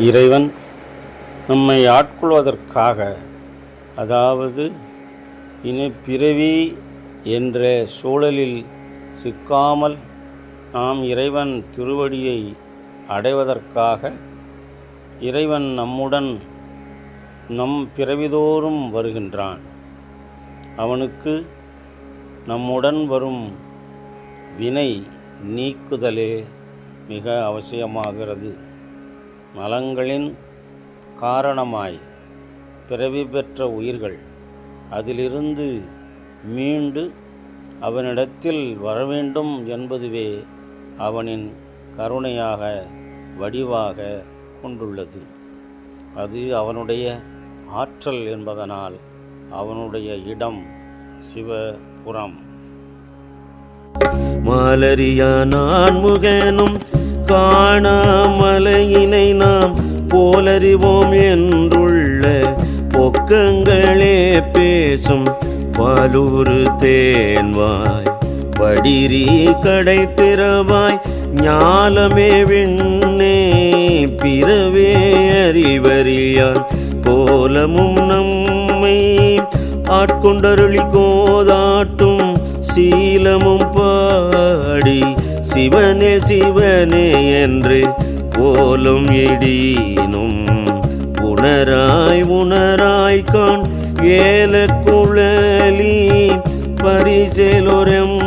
இறைவன் நம்மை ஆட்கொள்வதற்காக, அதாவது இனப்பிறவி என்ற சூழலில் சிக்காமல் நாம் இறைவன் திருவடியை அடைவதற்காக இறைவன் நம்முடன் நம் பிறவிதோறும் வருகின்றான். அவனுக்கு நம்முடன் வரும் வினை நீக்குதலே மிக அவசியமாகிறது. மலங்களின் காரணமாய் பிறவி பெற்ற உயிர்கள் அதிலிருந்து மீண்டு அவனிடத்தில் வரவேண்டும் என்பதுவே அவனின் கருணையாக வடிவாக கொண்டுள்ளது. அது அவனுடைய ஆற்றல் என்பதனால் அவனுடைய இடம் சிவபுரம். மலரியா நான் முகனும் காணாமலையினை நாம் போலறிவோம் என்றுள்ள பொக்கங்களே பேசும் பாலூரு தேன்வாய் படிரி கடை திறவாய் ஞாலமே விண்ணே பிறவே அறிவறியான் கோலமும் நம்மை ஆட்கொண்டருளி கோதாட்டும் சீலமும் பாடி சிவனே சிவனே என்று போலும் இடினும் உணராய் உணராய் கான் ஏல குழலி பரிசேலோரம்